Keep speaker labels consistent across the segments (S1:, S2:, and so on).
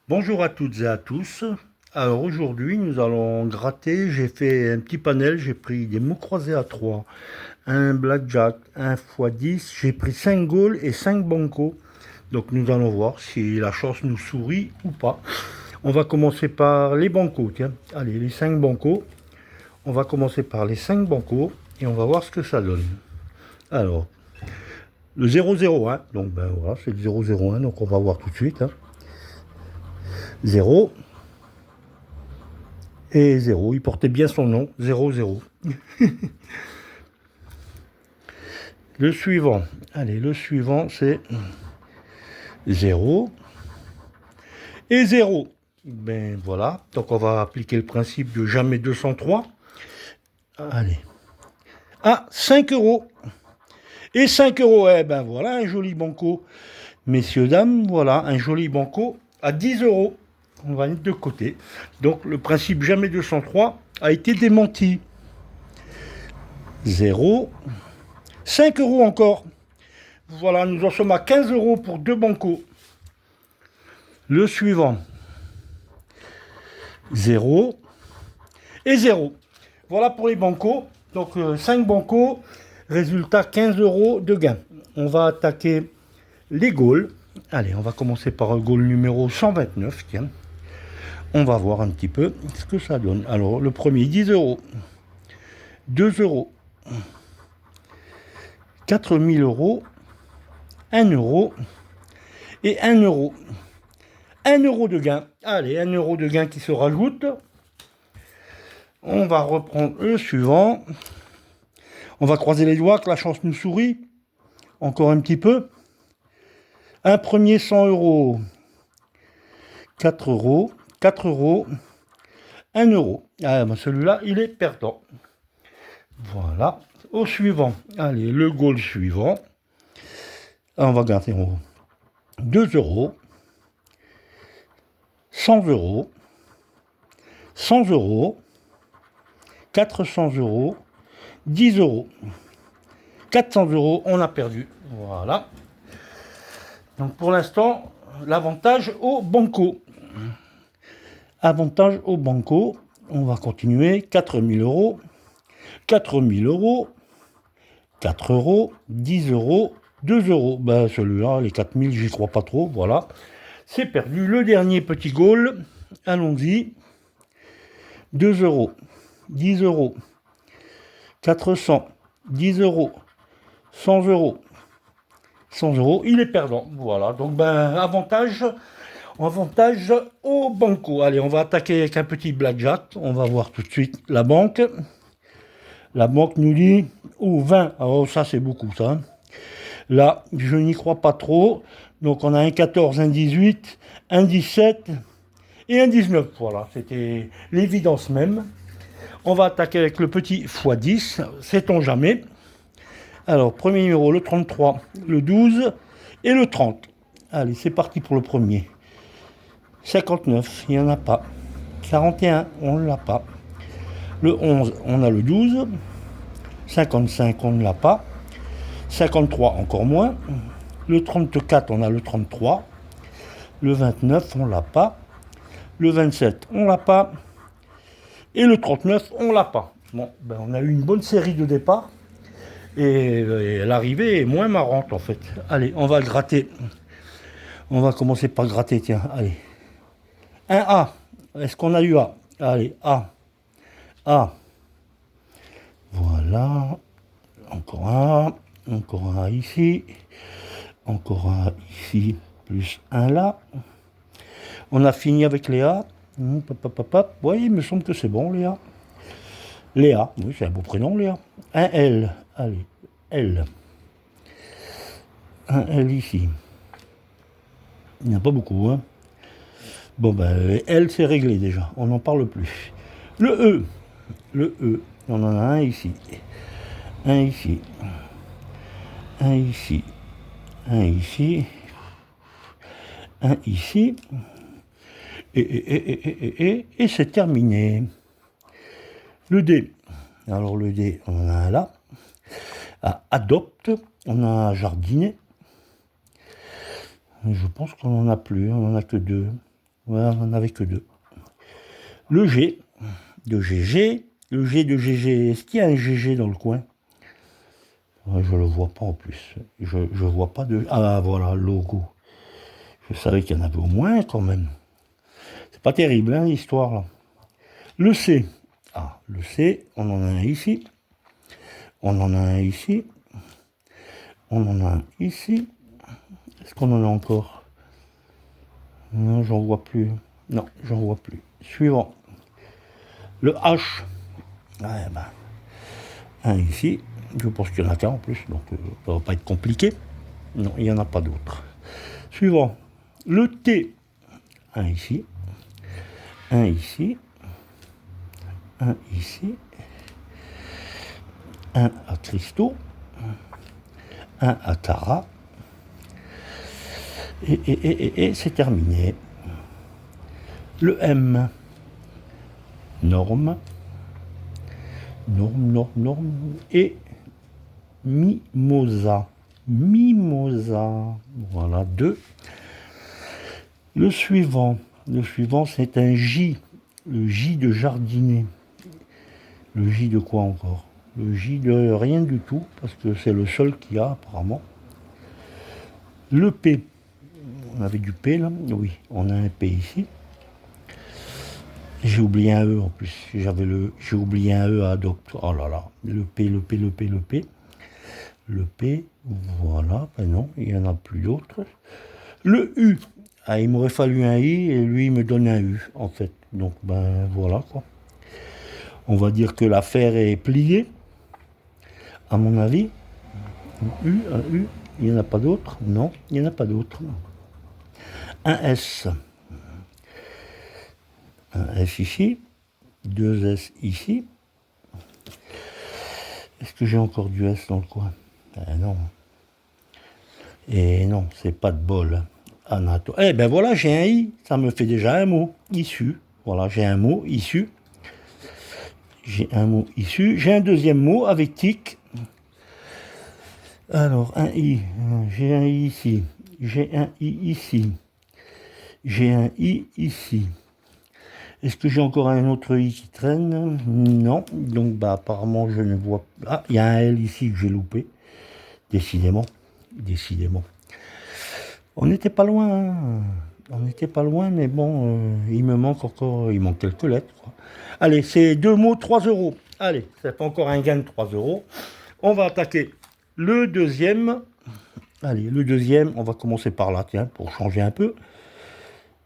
S1: Bonjour à toutes et à tous. Alors aujourd'hui, nous allons gratter. J'ai fait un petit panel. J'ai pris des mots croisés à 3, un blackjack, un x10. J'ai pris 5 gaules et 5 bancos. Donc nous allons voir si la chance nous sourit ou pas. On va commencer par les bancos. Tiens, allez, les 5 bancos. On va commencer par les 5 bancos et on va voir ce que ça donne. Alors, le 001. Donc ben voilà, c'est le 001. Donc on va voir tout de suite. 0. Et 0, il portait bien son nom, 0-0. Le suivant, allez, le suivant c'est 0 et 0. Ben voilà, donc on va appliquer le principe de jamais 203. Allez. Ah, 5 euros. Et 5 euros, eh ben voilà un joli banco. Messieurs, dames, voilà un joli banco à 10 euros. On va mettre de côté. Donc le principe jamais 203 a été démenti. 0. 5 euros encore. Voilà, nous en sommes à 15 euros pour 2 bancos. Le suivant. 0 et 0. Voilà pour les bancos. Donc 5 bancos, résultat 15 euros de gain. On va attaquer les gaules. Allez, on va commencer par le goal numéro 129. Tiens. On va voir un petit peu ce que ça donne. Alors, le premier, 10 euros. 2 euros. 4000 euros. 1 euro. Et 1 euro. 1 euro de gain. Allez, 1 euro de gain qui se rajoute. On va reprendre le suivant. On va croiser les doigts que la chance nous sourit. Encore un petit peu. Un premier 100 euros. 4 euros. 4 euros. 1 euro. Ah, ben celui-là, il est perdant. Voilà. Au suivant. Allez, le goal suivant. On va garder 2 euros. 100 euros. 100 euros. 400 euros. 10 euros. 400 euros, on a perdu. Voilà. Donc pour l'instant, l'avantage au banco. Avantage au banco. On va continuer. 4000 euros. 4000 euros. 4 euros. 10 euros. 2 euros. Ben celui-là, les 4000, j'y crois pas trop. Voilà. C'est perdu. Le dernier petit goal. Allons-y. 2 euros. 10 euros. 400. 10 euros. 100 euros. 100 euros, il est perdant. Voilà, donc ben avantage au banco. Allez, on va attaquer avec un petit blackjack. On va voir tout de suite la banque. La banque nous dit, 20. Alors ça c'est beaucoup ça. Là, je n'y crois pas trop. Donc on a un 14, un 18, un 17 et un 19. Voilà, c'était l'évidence même. On va attaquer avec le petit x10, sait-on jamais. Alors, premier numéro, le 33, le 12 et le 30. Allez, c'est parti pour le premier. 59, il n'y en a pas. 41, on ne l'a pas. Le 11, on a le 12. 55, on ne l'a pas. 53, encore moins. Le 34, on a le 33. Le 29, on ne l'a pas. Le 27, on ne l'a pas. Et le 39, on ne l'a pas. Bon, ben on a eu une bonne série de départ. Et l'arrivée est moins marrante en fait. Allez, on va gratter. On va commencer par gratter, tiens, allez. Un A. Est-ce qu'on a eu A? Allez, A. A. Voilà. Encore un. Encore un ici. Encore un ici. Plus un là. On a fini avec Léa. Oui, il me semble que c'est bon, Léa. Léa. Oui, c'est un beau prénom, Léa. Un L. Allez, L. Un L ici. Il n'y en a pas beaucoup, hein. Bon, ben, L, c'est réglé déjà. On n'en parle plus. Le E. Le E. On en a un ici. Un ici. Un ici. Un ici. Un ici. Et c'est terminé. Le D. Alors, le D, on en a un là. Adopte. On a un jardinet. Je pense qu'on n'en a plus. On n'en a que deux. Ouais, on n'en avait que 2. Le G de GG. Le G de GG. Est-ce qu'il y a un GG dans le coin? Ouais, je le vois pas en plus. Je vois pas de... Ah, voilà, logo. Je savais qu'il y en avait au moins quand même. C'est pas terrible, hein, l'histoire, là. Le C. Ah, le C, on en a un ici. On en a un ici. On en a un ici. Est-ce qu'on en a encore? Non, j'en vois plus. Non, j'en vois plus. Suivant. Le H. Ouais, ben, un ici. Je pense qu'il y en a qu'un en plus, donc ça va pas être compliqué. Non, il n'y en a pas d'autres. Suivant. Le T. Un ici. Un ici. Un ici. Un à Christo. Un à Tara. Et c'est terminé. Le M. Norme. Norme. Et Mimosa. Voilà, 2. Le suivant, c'est un J. Le J de jardinier. Le J de quoi encore? Le J de rien du tout, parce que c'est le seul qu'il y a apparemment. Le P. On avait du P là? Oui, on a un P ici. J'ai oublié un E en plus. J'ai oublié un E à adopte. Oh là là. Le P. Le P, voilà. Ben non, il n'y en a plus d'autres. Le U. Ah, il m'aurait fallu un I et lui, il me donne un U, en fait. Donc, ben voilà quoi. On va dire que l'affaire est pliée, à mon avis. Un U. Il n'y en a pas d'autres? Non, il n'y en a pas d'autres. Un S. Un S ici. 2 S ici. Est-ce que j'ai encore du S dans le coin? Non. Et non, c'est pas de bol. Anato. Eh ben voilà, j'ai un I. Ça me fait déjà un mot. Issu. Voilà, j'ai un mot. Issu. J'ai un mot issu. J'ai un deuxième mot avec tic. Alors, un I. J'ai un I ici. J'ai un I ici. J'ai un I ici. Est-ce que j'ai encore un autre I qui traîne? Non. Donc, bah, apparemment, je ne vois pas. Ah, il y a un L ici que j'ai loupé. Décidément. On n'était pas loin. Hein. On n'était pas loin, mais bon, il me manque encore. Il manque quelques lettres, quoi. Allez, c'est 2 mots, 3 euros. Allez, c'est encore un gain de 3 euros. On va attaquer le deuxième. Allez, le deuxième, on va commencer par là, tiens, pour changer un peu.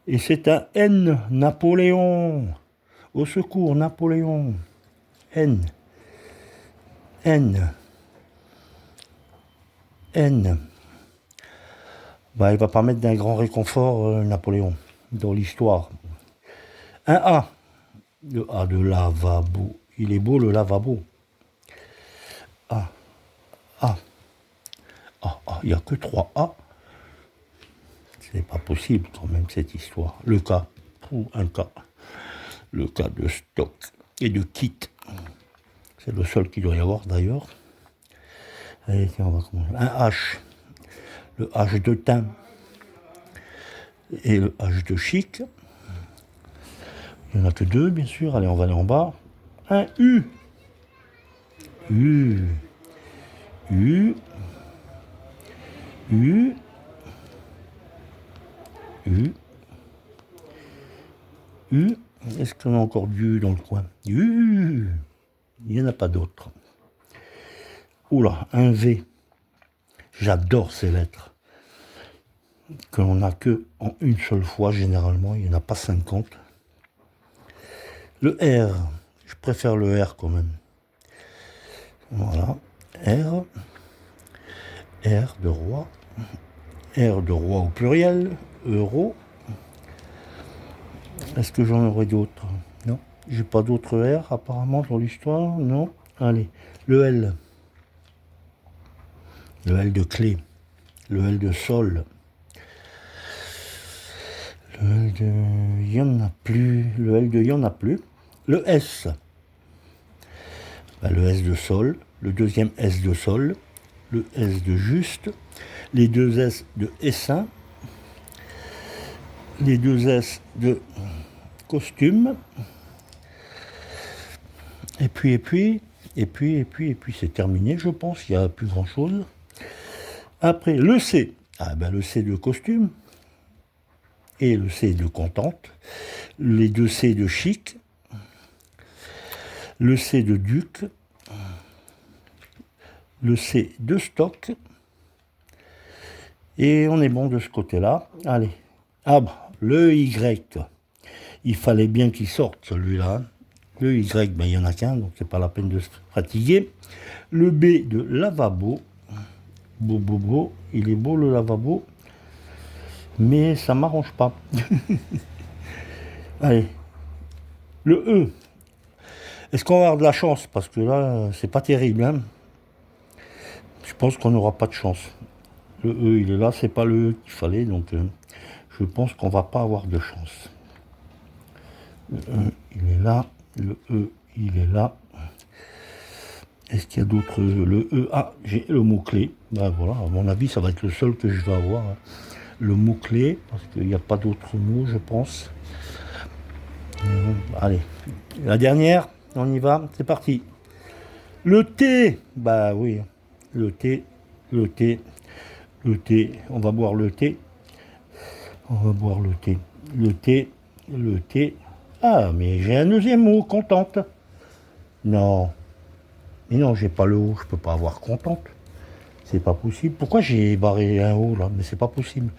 S1: Et c'est un N, Napoléon. Au secours, Napoléon. N. Bah, il va pas mettre d'un grand réconfort, Napoléon, dans l'histoire. Un A. Le A de lavabo. Il est beau, le lavabo. A. Il n'y a que 3 A. C'est pas possible quand même cette histoire. Le cas, ou un cas. Le cas de stock et de kit. C'est le seul qu'il doit y avoir d'ailleurs. Allez, tiens, on va commencer. Un H. Le H de teint. Et le H de chic. Il n'y en a que 2, bien sûr. Allez, on va aller en bas. Un U. Est-ce qu'on a encore du U dans le coin? Il n'y en a pas d'autres. Oula, un V. J'adore ces lettres. Que l'on n'a que en une seule fois, généralement. Il n'y en a pas 50. Le R. Je préfère le R quand même. Voilà. R de roi. R de roi au pluriel. Euro. Est-ce que j'en aurais d'autres? Non. J'ai pas d'autres R apparemment dans l'histoire. Non. Allez. Le L. Le L de clé. Le L de sol. Le L de... Il n'y en a plus. Le L de... Il n'y en a plus. Le S. Ben, le S de sol. Le deuxième S de sol. Le S de juste. Les 2 S de essaim. les deux S de costume. Et puis, c'est terminé, je pense. Il n'y a plus grand chose. Après, le C. Ah ben, le C de costume. Et le C de contente. Les deux C de chic. Le C de duc. Le C de stock. Et on est bon de ce côté-là. Allez. Ah bah, le Y. Il fallait bien qu'il sorte, celui-là. Le Y, ben, il n'y en a qu'un, donc c'est pas la peine de se fatiguer. Le B de lavabo. Beau. Il est beau, le lavabo. Mais ça m'arrange pas. Allez. Le E. Est-ce qu'on va avoir de la chance? Parce que là, c'est pas terrible. Hein, je pense qu'on n'aura pas de chance. Le E, il est là, c'est pas le E qu'il fallait, donc je pense qu'on va pas avoir de chance. Le E, il est là. Le E, il est là. Est-ce qu'il y a d'autres E? Le E, ah, j'ai le mot-clé. Ben voilà, à mon avis, ça va être le seul que je vais avoir. Hein. Le mot-clé, parce qu'il n'y a pas d'autres mots, je pense. Allez, la dernière, on y va, c'est parti. Le T, bah oui, le T, on va boire le thé. On va boire le thé. Le thé. Ah, mais j'ai un deuxième mot, contente. Non. Mais non, j'ai pas le O, je peux pas avoir contente. C'est pas possible. Pourquoi j'ai barré un O là? Mais c'est pas possible.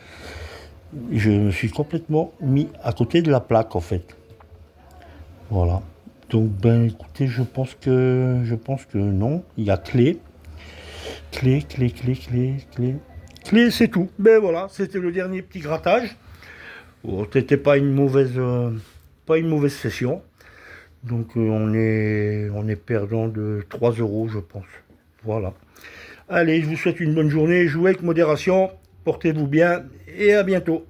S1: Je me suis complètement mis à côté de la plaque en fait. Voilà. Donc ben écoutez, je pense que non. Il y a clé. Clé, c'est tout. Ben voilà, c'était le dernier petit grattage. Bon, c'était pas une mauvaise session. Donc on est perdant de 3 euros, je pense. Voilà. Allez, je vous souhaite une bonne journée. Jouez avec modération. Portez-vous bien et à bientôt.